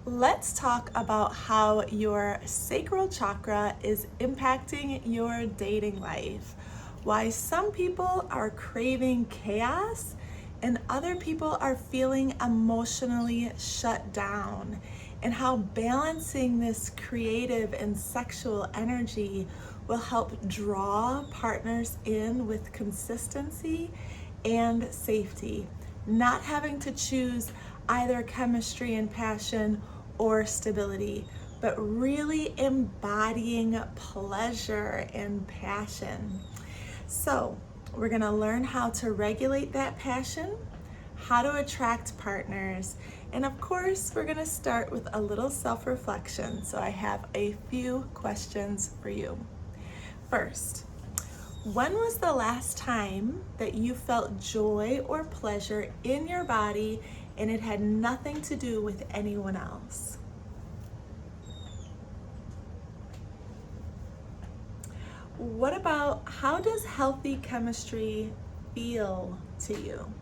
Let's talk about how your sacral chakra is impacting your dating life. Why some people are craving chaos and other people are feeling emotionally shut down, and how balancing this creative and sexual energy will help draw partners in with consistency and safety, not having to choose either chemistry and passion or stability, but really embodying pleasure and passion. So, we're going to learn how to regulate that passion, how to attract partners, and of course, we're going to start with a little self-reflection. So, I have a few questions for you. First, when was the last time that you felt joy or pleasure in your body and it had nothing to do with anyone else? What about, how does healthy chemistry feel to you?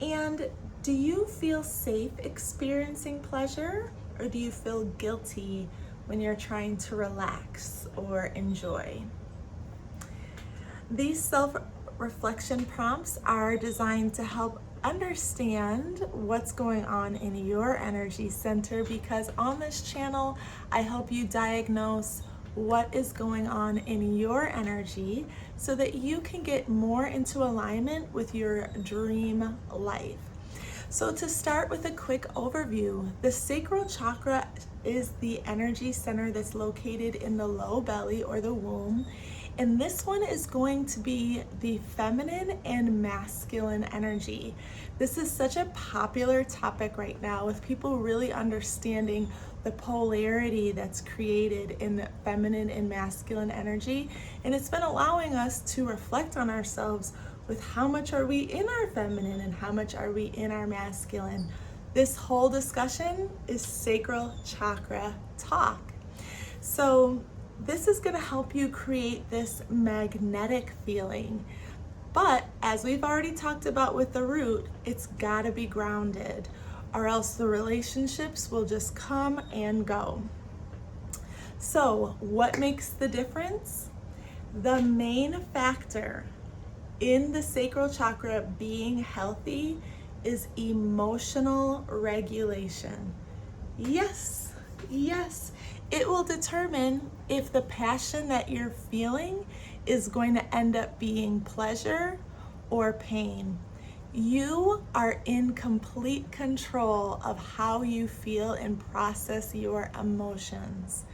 And do you feel safe experiencing pleasure, or do you feel guilty when you're trying to relax or enjoy? These self-reflection prompts are designed to help understand what's going on in your energy center, because on this channel, I help you diagnose what is going on in your energy so that you can get more into alignment with your dream life. So to start with a quick overview, the sacral chakra is the energy center that's located in the low belly or the womb. And this one is going to be the feminine and masculine energy. This is such a popular topic right now, with people really understanding the polarity that's created in the feminine and masculine energy. And it's been allowing us to reflect on ourselves with how much are we in our feminine and how much are we in our masculine. This whole discussion is sacral chakra talk. So this is going to help you create this magnetic feeling. But as we've already talked about with the root, it's got to be grounded, or else the relationships will just come and go. So what makes the difference? The main factor in the sacral chakra being healthy is emotional regulation. Yes, it will determine if the passion that you're feeling is going to end up being pleasure or pain. You are in complete control of how you feel and process your emotions.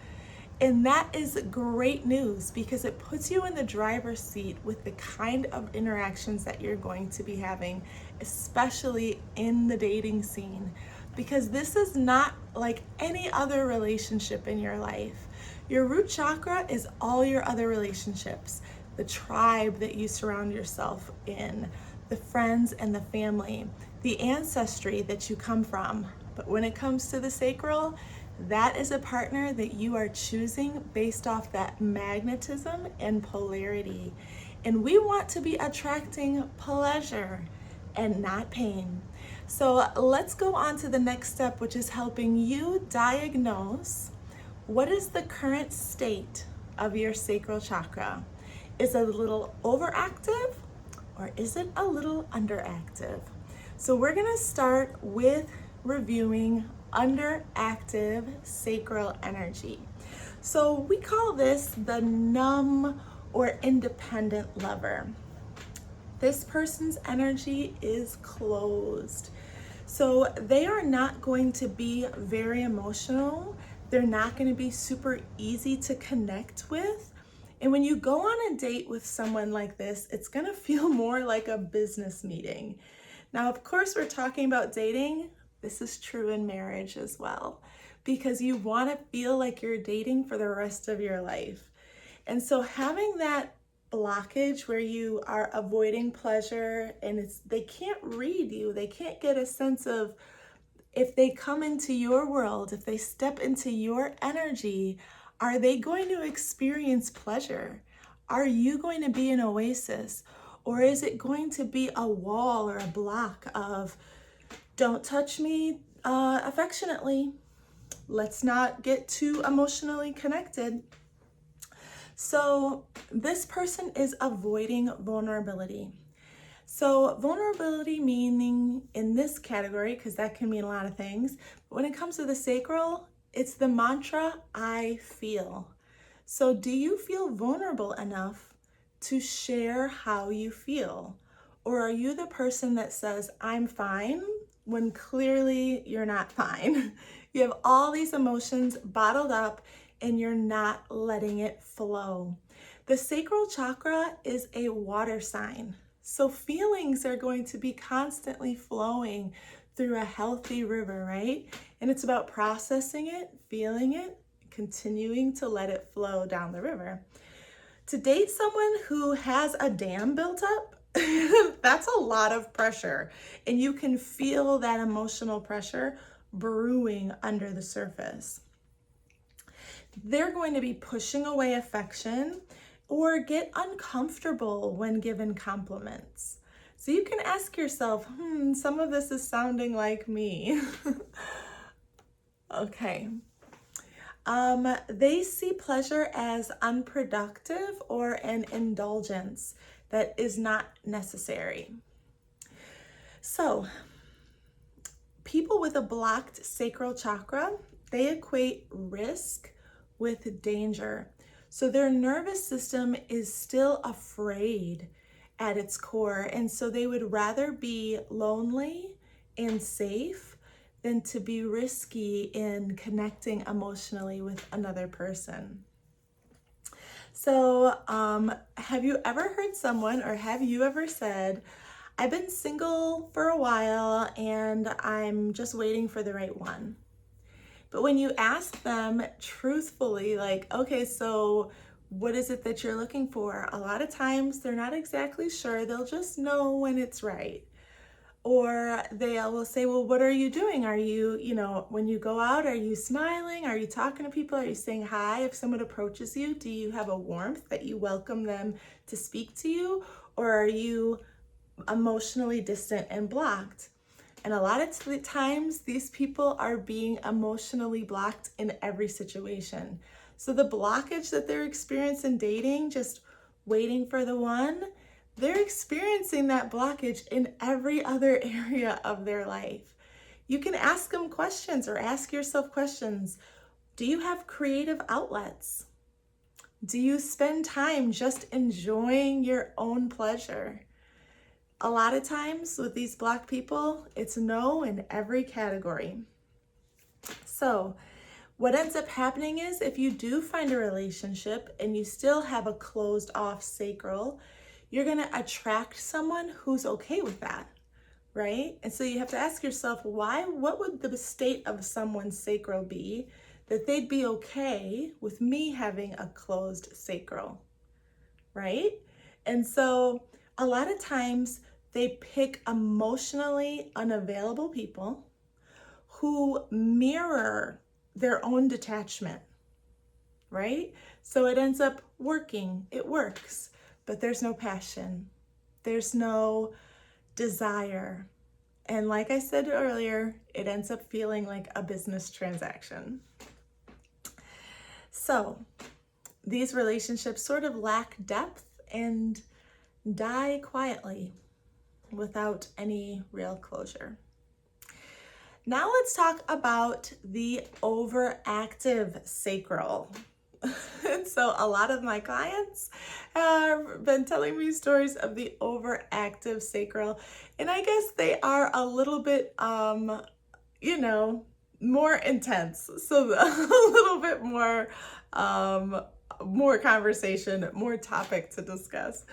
And that is great news, because it puts you in the driver's seat with the kind of interactions that you're going to be having, especially in the dating scene, because this is not like any other relationship in your life. Your root chakra is all your other relationships, the tribe that you surround yourself in, the friends and the family, the ancestry that you come from. But when it comes to the sacral, that is a partner that you are choosing based off that magnetism and polarity. And we want to be attracting pleasure and not pain. So let's go on to the next step, which is helping you diagnose what is the current state of your sacral chakra. Is it a little overactive, or is it a little underactive? So we're gonna start with reviewing underactive sacral energy. So we call this the numb or independent lover. This person's energy is closed. So they are not going to be very emotional. They're not going to be super easy to connect with. And when you go on a date with someone like this, it's going to feel more like a business meeting. Now, of course, we're talking about dating. This is true in marriage as well, because you want to feel like you're dating for the rest of your life. And so having that blockage where you are avoiding pleasure, and they can't read you, they can't get a sense of, if they come into your world, if they step into your energy, are they going to experience pleasure? Are you going to be an oasis? Or is it going to be a wall or a block of Don't touch me affectionately. Let's not get too emotionally connected. So this person is avoiding vulnerability. So vulnerability meaning in this category, because that can mean a lot of things, but when it comes to the sacral, it's the mantra, I feel. So do you feel vulnerable enough to share how you feel? Or are you the person that says, I'm fine, when clearly you're not fine? You have all these emotions bottled up and you're not letting it flow. The sacral chakra is a water sign. So feelings are going to be constantly flowing through a healthy river, right? And it's about processing it, feeling it, continuing to let it flow down the river. To date someone who has a dam built up, that's a lot of pressure. And you can feel that emotional pressure brewing under the surface. They're going to be pushing away affection or get uncomfortable when given compliments. So you can ask yourself, some of this is sounding like me. Okay. They see pleasure as unproductive or an indulgence that is not necessary. So people with a blocked sacral chakra, they equate risk with danger. So their nervous system is still afraid at its core. And so they would rather be lonely and safe than to be risky in connecting emotionally with another person. So have you ever heard someone, or have you ever said, I've been single for a while and I'm just waiting for the right one? But when you ask them truthfully, like, okay, so what is it that you're looking for? A lot of times they're not exactly sure. They'll just know when it's right. Or they will say, well, what are you doing? Are you, when you go out, are you smiling? Are you talking to people? Are you saying hi? If someone approaches you, do you have a warmth that you welcome them to speak to you? Or are you emotionally distant and blocked? And a lot of times these people are being emotionally blocked in every situation. So the blockage that they're experiencing dating, just waiting for the one, they're experiencing that blockage in every other area of their life. You can ask them questions or ask yourself questions. Do you have creative outlets? Do you spend time just enjoying your own pleasure? A lot of times with these blocked people, it's no in every category. So what ends up happening is if you do find a relationship and you still have a closed off sacral, you're going to attract someone who's okay with that, right? And so you have to ask yourself, what would the state of someone's sacral be that they'd be okay with me having a closed sacral, right? And so a lot of times they pick emotionally unavailable people who mirror their own detachment, right? So it ends up working, it works, but there's no passion, there's no desire. And like I said earlier, it ends up feeling like a business transaction. So these relationships sort of lack depth and die quietly without any real closure. Now let's talk about the overactive sacral. So a lot of my clients have been telling me stories of the overactive sacral, and I guess they are a little bit, more intense. So a little bit more conversation, more topic to discuss.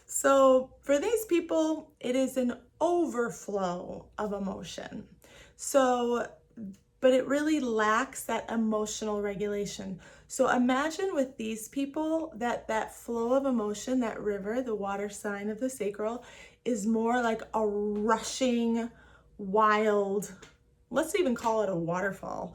So for these people, it is an overflow of emotion. So, but it really lacks that emotional regulation. So imagine with these people that flow of emotion, that river, the water sign of the sacral, is more like a rushing, wild, let's even call it a waterfall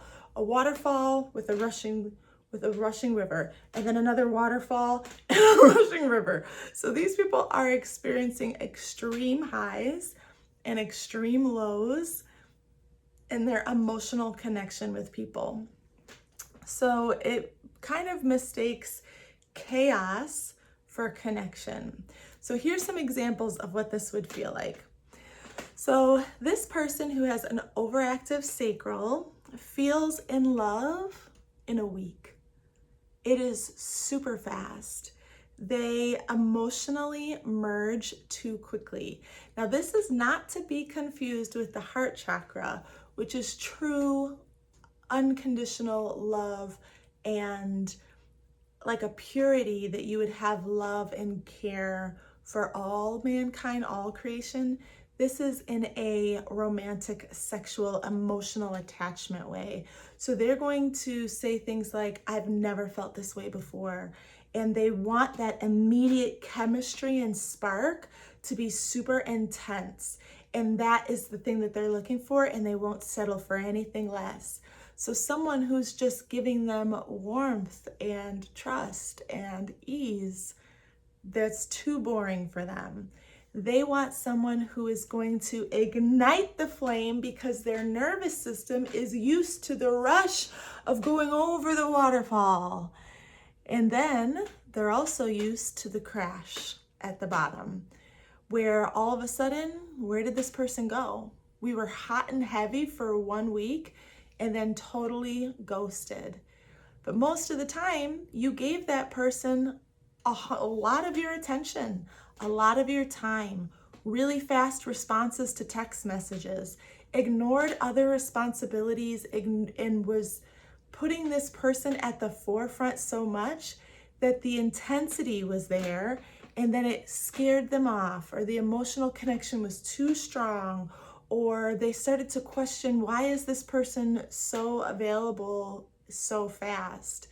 with a rushing river, and then another waterfall and a rushing river. So these people are experiencing extreme highs and extreme lows and their emotional connection with people. So it kind of mistakes chaos for connection. So here's some examples of what this would feel like. So this person who has an overactive sacral feels in love in a week. It is super fast. They emotionally merge too quickly. Now, this is not to be confused with the heart chakra, which is true unconditional love and like a purity that you would have love and care for all mankind, all creation. This is in a romantic, sexual, emotional attachment way. So they're going to say things like, I've never felt this way before. And they want that immediate chemistry and spark to be super intense. And that is the thing that they're looking for, and they won't settle for anything less. So someone who's just giving them warmth and trust and ease, that's too boring for them. They want someone who is going to ignite the flame because their nervous system is used to the rush of going over the waterfall. And then they're also used to the crash at the bottom, where all of a sudden, where did this person go? We were hot and heavy for 1 week and then totally ghosted. But most of the time, you gave that person a lot of your attention, a lot of your time, really fast responses to text messages, ignored other responsibilities, and was putting this person at the forefront so much that the intensity was there, and then it scared them off, or the emotional connection was too strong, or they started to question, why is this person so available so fast?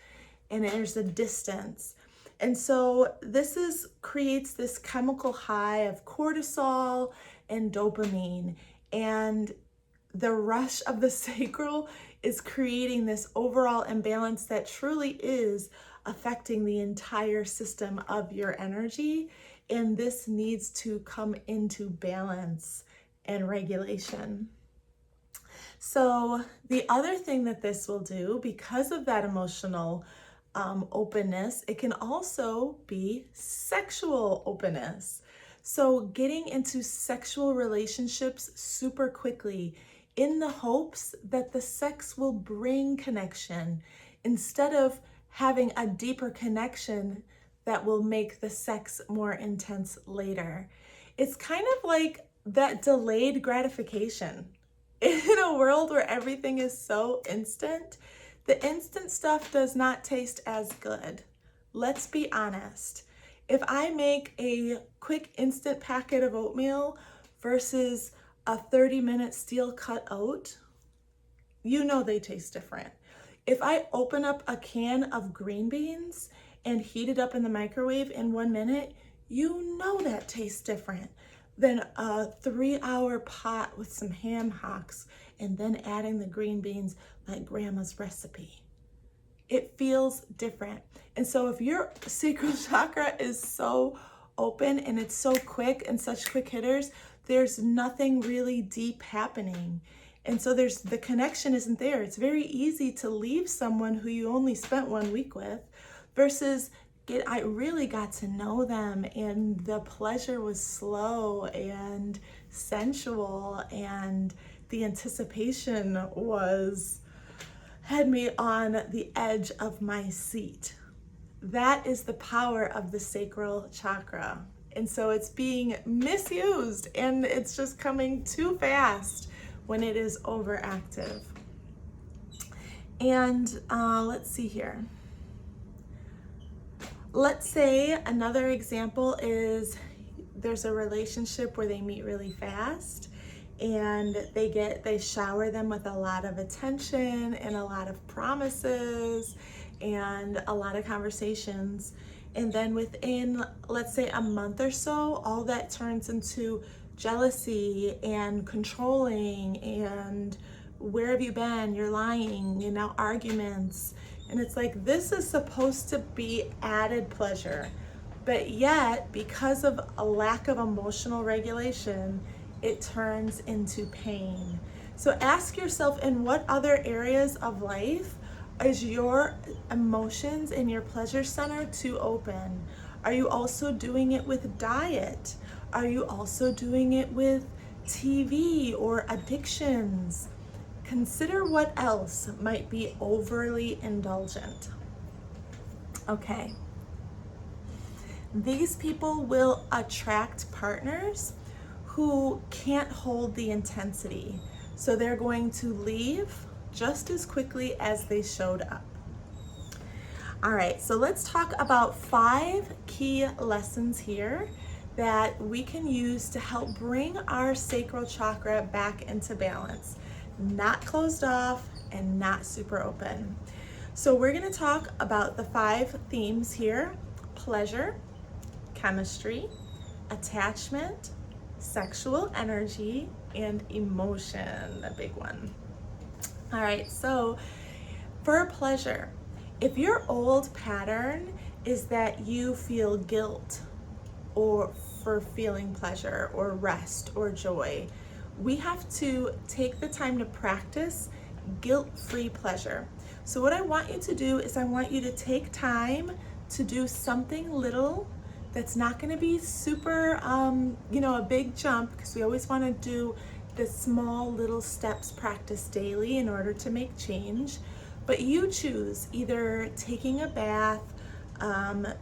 And there's a distance. And so this creates this chemical high of cortisol and dopamine, and the rush of the sacral is creating this overall imbalance that truly is affecting the entire system of your energy. And this needs to come into balance and regulation. So the other thing that this will do, because of that emotional openness, it can also be sexual openness. So getting into sexual relationships super quickly in the hopes that the sex will bring connection instead of having a deeper connection that will make the sex more intense later. It's kind of like that delayed gratification. In a world where everything is so instant, the instant stuff does not taste as good. Let's be honest. If I make a quick instant packet of oatmeal versus a 30-minute steel cut oat, you know they taste different. If I open up a can of green beans and heat it up in the microwave in 1 minute, you know that tastes different than a 3-hour pot with some ham hocks and then adding the green beans like grandma's recipe. It feels different. And so if your sacral chakra is so open and it's so quick and such quick hitters, there's nothing really deep happening. And so the connection isn't there. It's very easy to leave someone who you only spent 1 week with versus I really got to know them, and the pleasure was slow and sensual, and the anticipation had me on the edge of my seat. That is the power of the sacral chakra. And so it's being misused, and it's just coming too fast when it is overactive. And let's see here. Let's say another example is there's a relationship where they meet really fast and they shower them with a lot of attention and a lot of promises and a lot of conversations. And then within, let's say, a month or so, all that turns into jealousy and controlling and where have you been? You're lying, and now arguments. And it's like, this is supposed to be added pleasure, but yet because of a lack of emotional regulation, it turns into pain. So ask yourself, in what other areas of life is your emotions and your pleasure center too open? Are you also doing it with diet? Are you also doing it with TV or addictions? Consider what else might be overly indulgent. Okay. These people will attract partners who can't hold the intensity. So they're going to leave just as quickly as they showed up. All right, so let's talk about 5 key lessons here that we can use to help bring our sacral chakra back into balance. Not closed off and not super open. So we're going to talk about the 5 themes here: pleasure, chemistry, attachment, sexual energy, and emotion, a big one. All right, so for pleasure, if your old pattern is that you feel guilt or for feeling pleasure or rest or joy, we have to take the time to practice guilt-free pleasure. So what I want you to do is I want you to take time to do something little that's not going to be super, a big jump, because we always want to do the small little steps practice daily in order to make change. But you choose either taking a bath,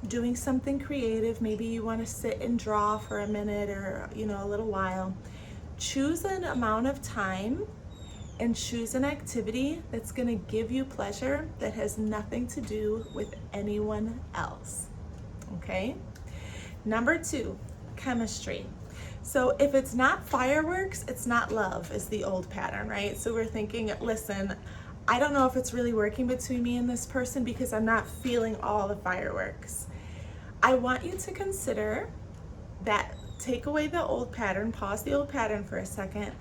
doing something creative. Maybe you want to sit and draw for a minute or, a little while. Choose an amount of time and choose an activity that's going to give you pleasure that has nothing to do with anyone else. Okay? Number 2, chemistry. So if it's not fireworks, it's not love, is the old pattern, right? So we're thinking, listen, I don't know if it's really working between me and this person because I'm not feeling all the fireworks. I want you to consider that, take away the old pattern, pause the old pattern for a second,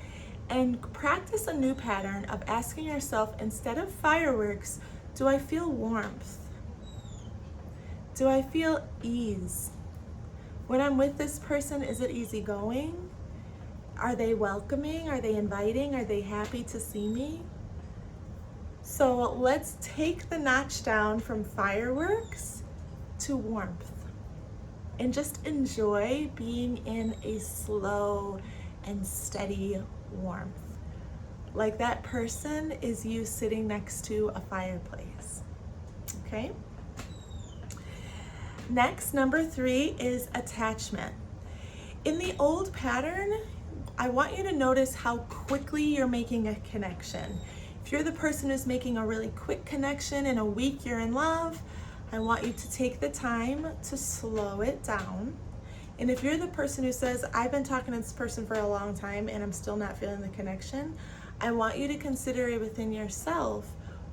and practice a new pattern of asking yourself, instead of fireworks, do I feel warmth? Do I feel ease? When I'm with this person, is it easygoing? Are they welcoming? Are they inviting? Are they happy to see me? So let's take the notch down from fireworks to warmth and just enjoy being in a slow and steady warmth. Like that person is you sitting next to a fireplace. Okay? Next, number 3 is attachment. In the old pattern, I want you to notice how quickly you're making a connection. If you're the person who's making a really quick connection, in a week you're in love, I want you to take the time to slow it down. And if you're the person who says, I've been talking to this person for a long time and I'm still not feeling the connection, I want you to consider it within yourself,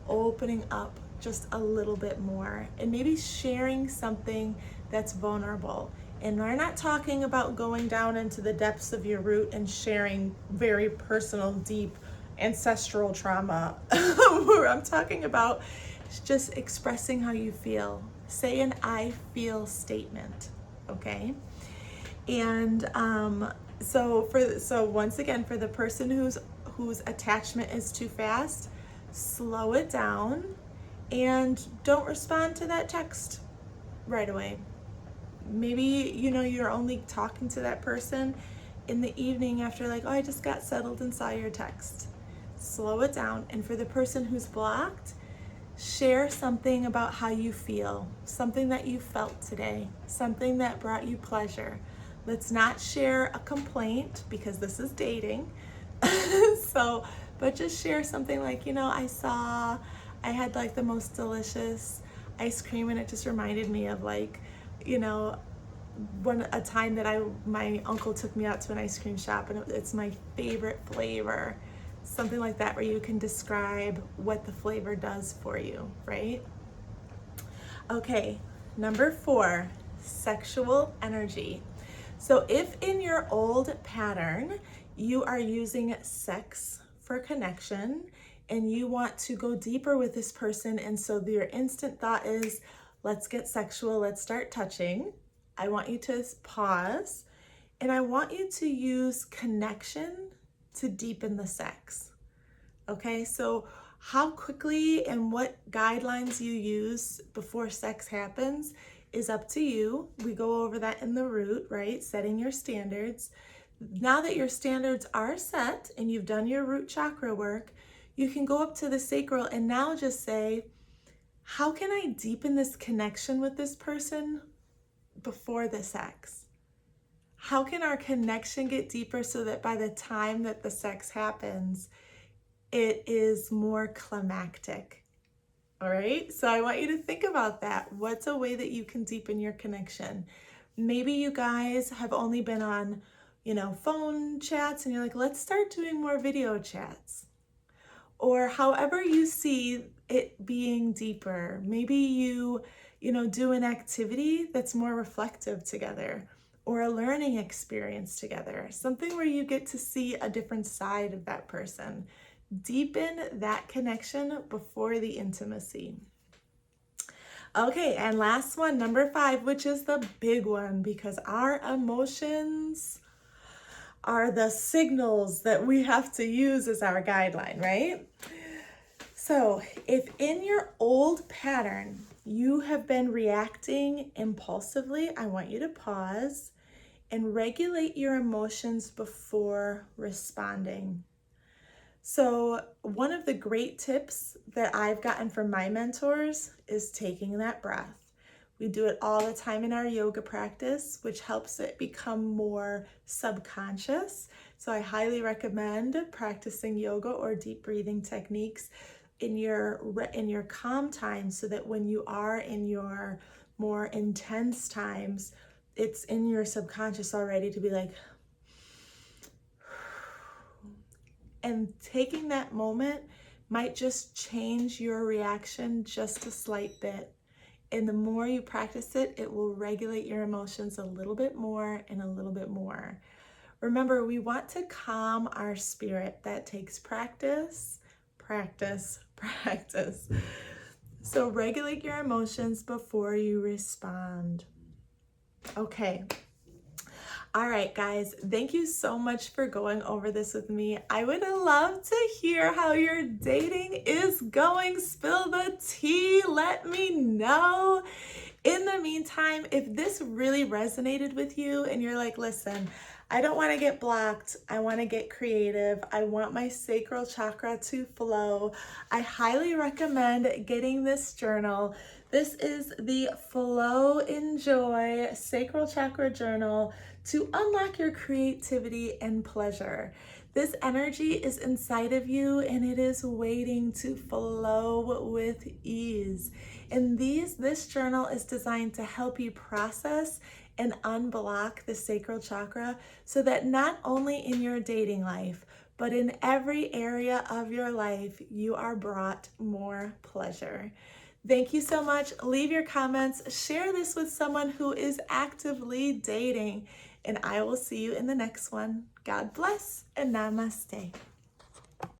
opening up just a little bit more and maybe sharing something that's vulnerable. And we're not talking about going down into the depths of your root and sharing very personal, deep ancestral trauma. I'm talking about just expressing how you feel. Say an I feel statement, okay? And so once again, for the person whose attachment is too fast, slow it down and don't respond to that text right away. Maybe, you're only talking to that person in the evening after, like, oh, I just got settled and saw your text. Slow it down. And for the person who's blocked, share something about how you feel, something that you felt today, something that brought you pleasure. Let's not share a complaint because this is dating. But just share something like, I had like the most delicious ice cream and it just reminded me of like, a time that my uncle took me out to an ice cream shop and it's my favorite flavor. Something like that, where you can describe what the flavor does for you, right? Okay, number 4, sexual energy. So if in your old pattern, you are using sex for connection and you want to go deeper with this person, and so your instant thought is, let's get sexual, let's start touching, I want you to pause and I want you to use connection to deepen the sex. Okay, so how quickly and what guidelines you use before sex happens is up to you. We go over that in the root, right? Setting your standards. Now that your standards are set and you've done your root chakra work, you can go up to the sacral and now just say, how can I deepen this connection with this person before the sex? How can our connection get deeper so that by the time that the sex happens, it is more climactic? All right, so I want you to think about that. What's a way that you can deepen your connection? Maybe you guys have only been on, phone chats and you're like, let's start doing more video chats. Or however you see it being deeper. Maybe you do an activity that's more reflective together, or a learning experience together, something where you get to see a different side of that person. Deepen that connection before the intimacy. Okay, and last one, number 5, which is the big one, because our emotions are the signals that we have to use as our guideline, right? So if in your old pattern you have been reacting impulsively, I want you to pause and regulate your emotions before responding. So one of the great tips that I've gotten from my mentors is taking that breath. We do it all the time in our yoga practice, which helps it become more subconscious. So I highly recommend practicing yoga or deep breathing techniques in your calm times, so that when you are in your more intense times, it's in your subconscious already to be like, and taking that moment might just change your reaction just a slight bit. And the more you practice it, it will regulate your emotions a little bit more and a little bit more. Remember, we want to calm our spirit. That takes practice, practice, practice. So regulate your emotions before you respond. Okay. All right, guys, thank you so much for going over this with me. I would love to hear how your dating is going. Spill the tea. Let me know. In the meantime, if this really resonated with you and you're like, listen, I don't want to get blocked. I want to get creative. I want my sacral chakra to flow. I highly recommend getting this journal. This is the Flow in Joy Sacral Chakra Journal to unlock your creativity and pleasure. This energy is inside of you and it is waiting to flow with ease. And this journal is designed to help you process and unblock the sacral chakra so that not only in your dating life, but in every area of your life, you are brought more pleasure. Thank you so much. Leave your comments. Share this with someone who is actively dating. And I will see you in the next one. God bless and namaste.